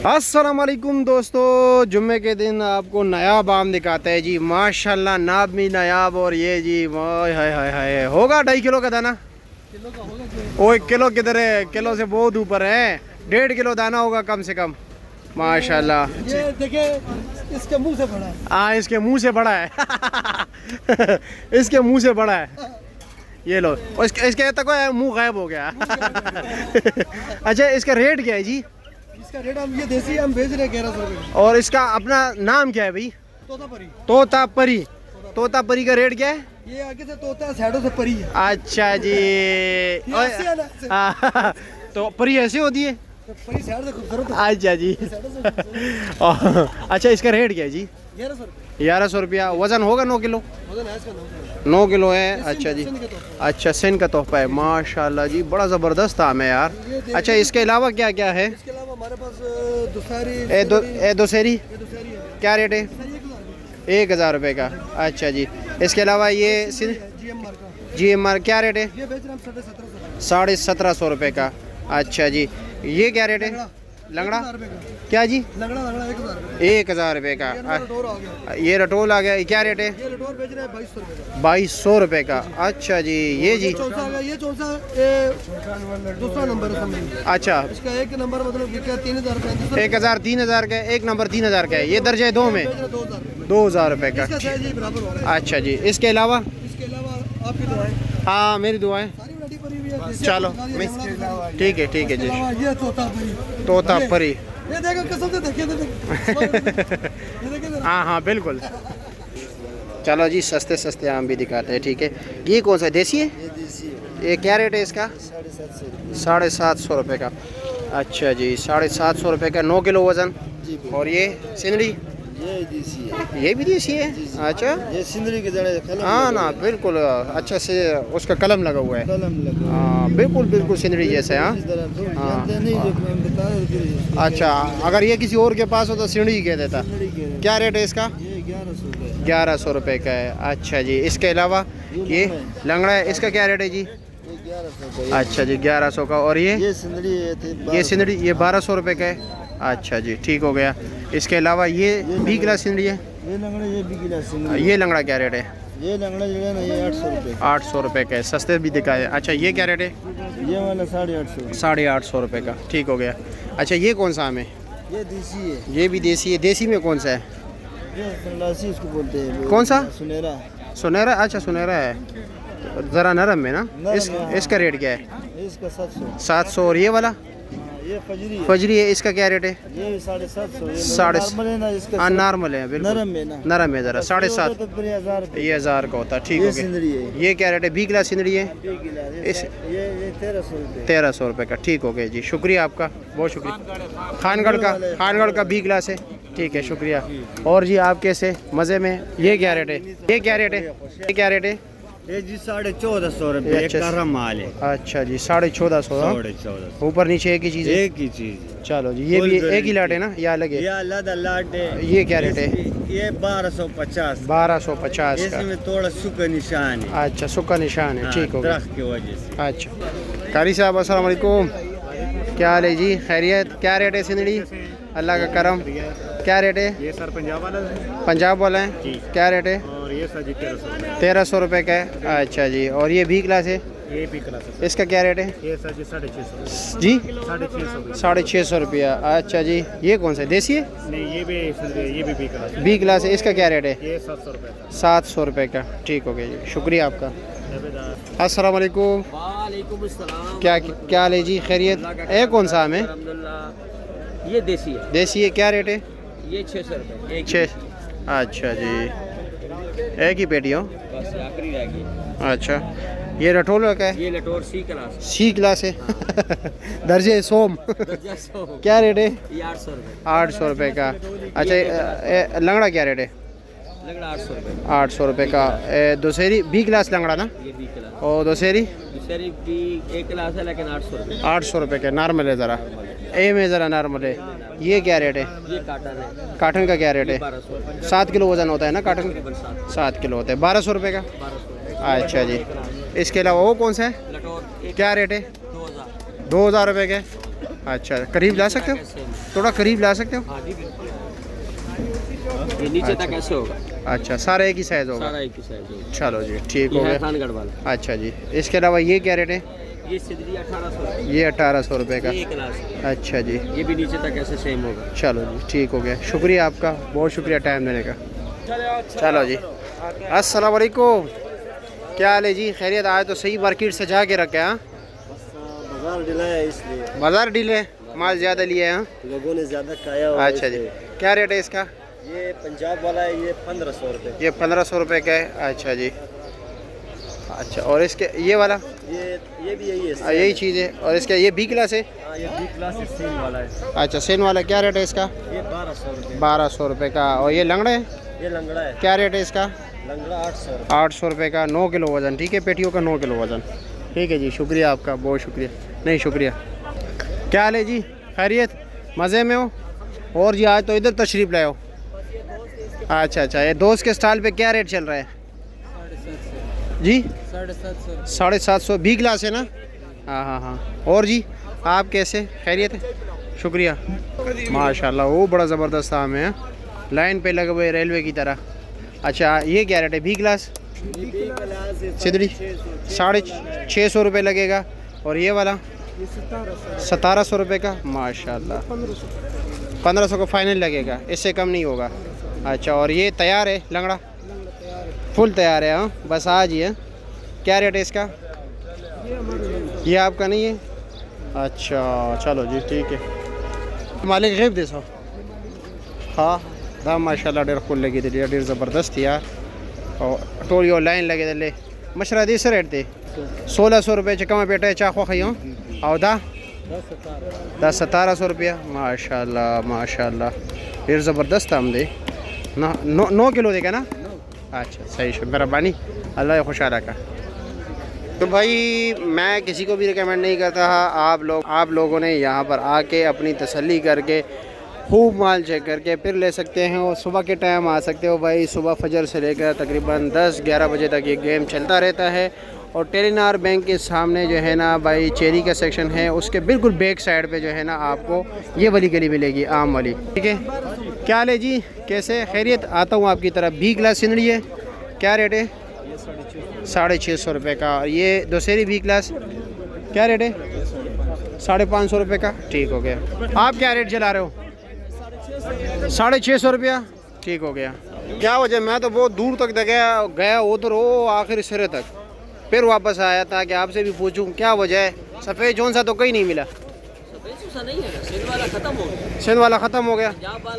अस्सलाम वालेकुम दोस्तों, जुम्मे के दिन आपको नायाब आम दिखाते हैं जी। माशाल्लाह नाब भी नायाब। और ये जी हाय हाय हाय होगा 2.5 किलो का दाना। ओ 1 किलो किधर है, किलो से बहुत ऊपर है। 1.5 किलो दाना होगा कम से कम। माशाल्लाह ये देखिए इसके मुंह से बड़ा है। हाँ इसके मुंह से बड़ा है इसके मुंह से बड़ा है। ये लो, और इसके तक मुंह गायब हो गया अच्छा इसका रेट क्या है जी? इसका रेट हम ये देसी हम बेच रहे हैं 1100 रुपये। और इसका अपना नाम क्या है भाई? तोतापरी। तोतापरी। तोतापरी का रेट क्या है? ये आगे से तोता है, साइडों से परी है। अच्छा जी ऐसे है ना, ऐसे। तो परी ऐसी होती है? तो परी साइड से खूबसूरत है। अच्छा जी अच्छा इसका रेट क्या है जी? 1100 रुपये। 1100 रुपया। वजन होगा 9 किलो? वजन है इसका 9 किलो है। अच्छा जी, अच्छा सिंध का तोहफा है। माशाल्लाह जी बड़ा ज़बरदस्त आम है यार। अच्छा इसके अलावा क्या क्या है? इसके अलावा हमारे पास दुसारी दोसेरी दुसारी है। क्या रेट है? 1000 रुपये का। अच्छा जी, इसके अलावा ये GMR क्या रेट है? ये बेच रहे हम 1750 1750 रुपये का। अच्छा जी, ये क्या रेट है? लंगड़ा क्या जी? लंगड़ा 1000 रुपये का। ये रटोल आ गया, क्या रेट है? ये रटोर बेच रहे हैं 2200 रुपये का। 2200 रुपये का। अच्छा जी, ये जी ये चौसा दूसरा नंबर है समझिए। अच्छा इसका एक नंबर मतलब 3000 रुपये। 1000 3000 का, एक नंबर 3000 का है। ये दर्जे 2 में 2000 रुपये का। बराबर हो रहा है। अच्छा जी, इसके अलावा आपकी दुआएं। हाँ मेरी दुआएं। सारी रेडी पड़ी हुई है। चलो ठीक है जी। ये तोतापरी। तोतापरी ये देखो कसम से देखिए तो ये देखिए हाँ हाँ बिल्कुल। चलो जी सस्ते सस्ते आम भी दिखाते हैं। ठीक है, ये कौन सा देसी है? ये क्या रेट है इसका? 750 रुपये का। अच्छा जी 750 रुपये का, 9 किलो वजन। और ये सिंदड़ी ये देसी है। ये भी देसी है? अच्छा ये सिंदरी के जड़े हाँ ना बिल्कुल अच्छा से उसका कलम लगा हुआ है। कलम लगा। हाँ बिल्कुल सिंदड़ी जैसे। हाँ जानते नहीं जो हम बता रहे। अच्छा, अगर ये किसी और के पास हो तो सिंदड़ी कह देता। क्या रेट है इसका? ये 1100 रुपये। 1100 रुपये का है। अच्छा जी, इसके अलावा ये लंगड़ा है, इसका क्या रेट है जी? ये 1100 रुपये। अच्छा जी 1100 का। और ये सिंदरी ये सिंदड़ी ये 1200 रुपये का है। अच्छा जी ठीक हो गया। इसके अलावा ये भी गिलास सिंदड़ी है। ये लंगड़ा ये भी गिलास सिंदरी। ये लंगड़ा क्या रेट है? ये लंगड़ा जो है ना ये 800 रुपये। 800 रुपये का है, सस्ते भी दिखाए। अच्छा ये क्या रेट है? ये वाला 850। 850 रुपये का। ठीक हो गया। अच्छा ये कौन सा आम है? ये देसी है। ये भी देसी है। देसी में कौन सा है? ये संडासी इसको बोलते हैं। कौन सा? सुनहरा। सुनहरा। अच्छा सुनहरा है, ज़रा नरम है ना। इसका रेट क्या है? इसका 700। 700। और ये वाला ये फजरी है। फजरी है, इसका क्या रेट है? ये 750। साढ़े नॉर्मल है ना इसका। हाँ नॉर्मल है बिल्कुल। नरम है ना। नरम है ज़रा। 750। तो फिर 1000 रुपये। ये 1000 का होता है। ठीक ये हो सिंदरी गया। है। ये क्या रेट है? 20 गिलास सिंदड़ी है। इस ये 1300 रुपये। 1300 रुपये का। ठीक हो गया जी, शुक्रिया आपका, बहुत शुक्रिया। खानगढ़ का 20 गिलास है। ठीक है शुक्रिया। और जी आप कैसे मज़े में? ये क्या रेट है? ये क्या रेट है? ये क्या रेट है? ये जी 1450 रुपये। अच्छा। करम माल है। अच्छा जी 1450। 1450 ऊपर नीचे एक ही चीज़ है? एक ही चीज। चलो जी, ये भी एक ही लाट है ना या अलग है? ये अलग लाट है। ये क्या रेट है? ये 1250। 1250 का। इसमें थोड़ा सूखा निशान है। अच्छा सुक्का निशान है। ठीक हो गया। दरख्त की वजह से। अच्छा कारी साहब अस्सलाम वालेकुम, क्या हाल है जी? खैरियत? क्या रेट है सिंदड़ी? अल्लाह का करम। क्या रेट है? ये सर पंजाब वाला है। पंजाब वाला है? जी। क्या रेट है? और ये सर जी 1300। 1300 रुपये का है। अच्छा जी, और ये भी क्लास है, ये भी क्लास है। इसका क्या रेट है ये सर जी 650। जी? 650। 650 रुपया। अच्छा जी, ये कौन सा है? देसी है? नहीं ये भी क्लास है। बी क्लास है, इसका क्या रेट है? ये 700 रुपये का। 700 रुपये का। ठीक हो गया जी, शुक्रिया आपका। अस्सलाम वालेकुम। वालेकुम अस्सलाम। क्या हाल है जी? खैरियत? ये कौन सा आम है? अल्हम्दुलिल्लाह। ये देसी है। देसी है। क्या रेट है? ये 600 रुपये। एक 6। अच्छा जी, एक ही पेटी हो? बस आखिरी रह गई। अच्छा, ये रटोल का है? ये लटोर सी क्लास। सी क्लास है दर्जे सोम दर्जा 100। क्या रेट है? ये 800 रुपये। 800 रुपये का। अच्छा लंगड़ा क्या रेट है? लगड़ा 800 रुपये। 800 रुपये का। दोसेरी बी क्लास लंगड़ा ना? ये भी क्लास। और दोसेरी दूसरी भी एक क्लास है लेकिन 800 रुपये। 800 रुपये का। नॉर्मल है ज़रा, ए में ज़रा नॉर्मल है। ये क्या रेट है? ये काटन है। काटन का क्या रेट है? 1200 रुपये। 7 किलो वजन होता है ना काटन? तकरीबन 7 किलो होता है। 1200 रुपये का। 1200। अच्छा जी, इसके अलावा वो कौन सा है? लटोर क्या रेट है? 2000। 2000 रुपये के। अच्छा, करीब ला सकते हो, थोड़ा करीब ला सकते हो? हाँ जी बिल्कुल। ये नीचे तक ऐसे होगा, अच्छा, सारा एक ही साइज़ होगा। सारा एक ही साइज होगा। चलो जी, ठीक ये हो है गया। खानगढ़ वाला। अच्छा जी, इसके अलावा ये क्या रेट है? ये सिदरी 1800, ये 1800 रुपये का। ये एक क्लास है। अच्छा जी, ये भी नीचे तक ऐसे सेम होगा। चलो जी, ठीक हो गया। शुक्रिया आपका, बहुत शुक्रिया टाइम देने का। चलो जी, अस्सलाम वालेकुम, क्या हाल है जी? खैरियत? आज तो सही मार्केट सजा के रखे हैं। बाजार ढीला है इसलिए, बाजार डीले, माल ज़्यादा लिए हैं। लोगों ने ज़्यादा खाया हुआ है अच्छा जी, इसलिए। क्या रेट है इसका? ये पंजाब वाला है, ये 1500 रुपये। ये 1500 रुपये का है। अच्छा जी, अच्छा, और इसके ये वाला? ये भी यही है, यही चीज़ है। और इसका ये बी क्लास है? हाँ, ये बी क्लास सेम वाला है। अच्छा, सेन वाला क्या रेट है इसका? ये 1200 रुपये। 1200 रुपये का। और ये लंगड़ा है, ये लंगड़ा है, क्या रेट है इसका? लंगड़ा 800 रुपये। 800 रुपये का, 9 किलो वज़न। ठीक है, पेटियों का 9 किलो वज़न। ठीक है जी, शुक्रिया आपका, बहुत शुक्रिया। नहीं, शुक्रिया। क्या हाल है जी? खैरियत? मज़े में हो? और जी, आज तो इधर तशरीफ़ लाए हो? अच्छा अच्छा, ये दोस्त के स्टॉल पे क्या रेट चल रहा है जी? 750। बी क्लास है ना? हाँ हाँ हाँ। और जी, आप कैसे? खैरियत है? शुक्रिया। माशाल्लाह, वो बड़ा ज़बरदस्त आम है, लाइन पे लगे हुए रेलवे की तरह। अच्छा, ये क्या रेट है? बी क्लास सिदड़ी 650 रुपये लगेगा। और ये वाला 1700 रुपये का। माशाल्लाह, 1500 का फाइनल लगेगा, इससे कम नहीं होगा। अच्छा, और ये तैयार है लंगड़ा? फुल तैयार है। हाँ, बस आज ही है। क्या रेट है इसका? ये आपका नहीं है? अच्छा, चलो जी, ठीक है। मालिक गैब दे सो। हाँ, दाम माशाल्लाह डेढ़ फुल लगी थी, डेढ़ ज़बरदस्त यार। और टोलियो लाइन लगे थे, ले मशरा दी रेट थे 1600 रुपये चकमा पेटा है चाखो खाई हूँ। और 10-1700 रुपया। माशाल्लाह माशाल्लाह, डेढ़ ज़बरदस्त आमदे ना। 9 किलो देगा ना? अच्छा, सही शो, मेहरबानी, अल्लाह खुशहाल का। तो भाई, मैं किसी को भी रिकमेंड नहीं करता। आप लोगों ने यहाँ पर आके अपनी तसल्ली करके खूब माल चेक करके फिर ले सकते हैं। और सुबह के टाइम आ सकते हो भाई, सुबह फजर से लेकर तकरीबन 10-11 बजे तक ये गेम चलता रहता है। और टेलीनार बैंक के सामने जो है ना भाई, चेरी का सेक्शन है, उसके बिल्कुल बैक साइड पे जो है ना आपको ये वाली गली मिलेगी, आम वाली। ठीक है, क्या हाल है जी? कैसे? खैरियत? आता हूँ आपकी तरफ। बी क्लास सिंदड़ी है, क्या रेट है? 650 रुपये का। और ये दोसेरी बी क्लास क्या रेट है? 550 रुपये का। ठीक हो गया। आप क्या रेट चला रहे हो? 650 रुपया। ठीक हो गया। क्या वजह? मैं तो बहुत दूर तक गया उधर, वो आखिरी सिरे तक, फिर वापस आया था कि आपसे भी पूछूं क्या वजह है। सफ़ेद जौन सा तो कहीं नहीं मिला। नहीं है, सिंध वाला खत्म हो गया। सिंध वाला ख़त्म हो गया,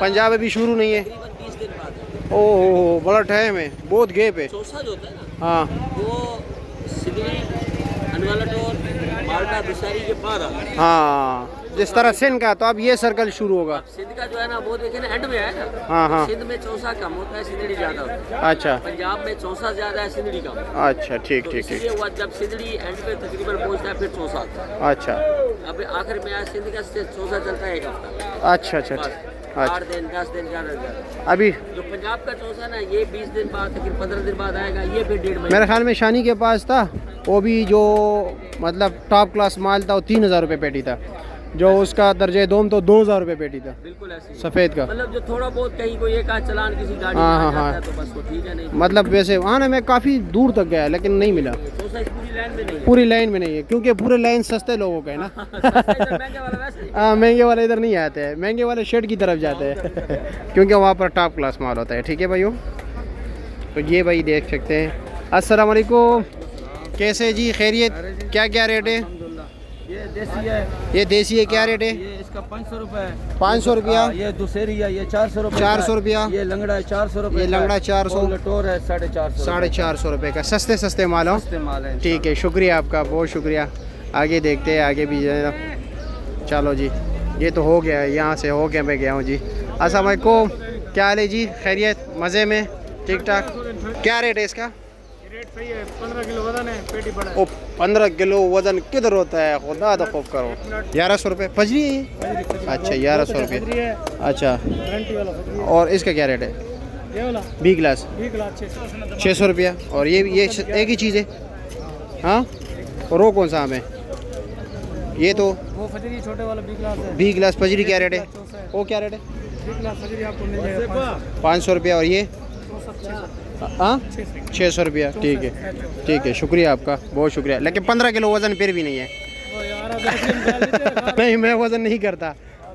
पंजाब अभी शुरू नहीं है। 20 दिन बाद। ओह, बड़ा टाइम है, बहुत गैप है। चौसा जो होता है ना, हाँ, वो सिदरी, अनवाला टोर, माल्टा, दुशारी के पार आता है। हाँ, जिस तरह सिंध का, तो अब ये सर्कल शुरू होगा। सिंध का जो है ना, वो देखे ना एंड में है ना। हाँ हाँ। सिंध में चौसा कम होता है, सिंधड़ी ज्यादा होता है। अच्छा पंजाब में चौसा ज्यादा है, सिंधड़ी कम। अच्छा, ठीक तो ठीक ठीक। इसलिए हुआ, जब सिंधड़ी एंड पे तकरीबन पहुंचता है, फिर चौसा आता है। अच्छा अब आखिर में आज सिंध का चौसा चलता है 1 हफ्ता। अच्छा अच्छा बस अच्छा। 8 दिन 10 दिन ज्यादा। अभी जो पंजाब का चौसा ना, ये 20 दिन बाद, तकरीबन 15 दिन बाद आएगा। ये फिर 1.5 महीने। मेरे ख्याल में शानी के पास था, वो भी जो मतलब टॉप क्लास माल था, वो 3000 रुपये पेटी था। जो उसका दर्जे दोम तो 2000 रुपये पेटी था, बिल्कुल ऐसे ही। सफ़ेद का। मतलब जो थोड़ा बहुत कहीं कोई एक आध चलान किसी गाड़ी में हाँ, आ हाँ, जाता हाँ। है, तो बस वो ठीक है। नहीं मतलब वैसे वहाँ ना, मैं काफ़ी दूर तक गया लेकिन नहीं मिला। चौसा इस पूरी लाइन में नहीं है। पूरी लाइन में नहीं है, क्योंकि पूरे लाइन सस्ते लोगों का है ना। इधर महंगे वाला वैसे ही। हाँ, महंगे वाले इधर नहीं आते हैं, महंगे वाले शेड की तरफ जाते हैं। क्योंकि वहाँ पर टॉप क्लास माल होता है। ठीक है भाइयों, तो ये भाई देख सकते हैं। अस्सलाम वालेकुम, कैसे जी? खैरियत? क्या क्या रेट है? ये देसी है, ये देसी है, क्या रेट है? ये इसका 500 रुपये है। 500 रुपया। ये दूसरी है, ये 400 रुपये। 400 रुपया। ये लंगड़ा है 400 रुपये। ये लंगड़ा 400। लटोर है 450। 450 रुपये का। सस्ते सस्ते माल हो। सस्ते माल है। ठीक है, शुक्रिया आपका, बहुत शुक्रिया। आगे देखते हैं, आगे भी जो है ना। चलो जी, ये तो हो गया, यहाँ से हो गया, मैं गया हूँ जी। अस्सलाम वालेकुम, क्या हाल है जी? खैरियत? मज़े में? ठीक ठाक। क्या रेट है इसका? रेट सही है, 15 किलो वजन है, पेटी बड़ा है। ओ, 15 किलो वजन किधर होता है? खुदा तो खूब करो। 1100 रुपये फजरी है ये? अच्छा, 1100 रुपये। अच्छा, गारंटी वाला फजरी है। और इसका क्या रेट है? ये वाला बी क्लास 600 रुपया। और ये एक ही चीज़ है? हाँ, और वो कौन सा आम है? ये तो वो फजरी छोटे वाला बी क्लास है। 20 गिलास फजरी क्या रेट है? 400 है। वो क्या रेट है? बी क्लास फजरी आपको मिल जाएगा 500 रुपया। और ये 500 हाँ 600 रुपया। ठीक है ठीक है, शुक्रिया आपका, बहुत शुक्रिया। लेकिन 15 किलो वज़न फिर भी नहीं है। नहीं मैं वज़न नहीं करता,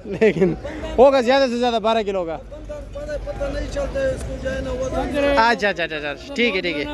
लेकिन होगा ज़्यादा से ज़्यादा 12 किलो का। पता नहीं चलता है इसको जो है ना वो अच्छा अच्छा अच्छा, ठीक है ठीक है।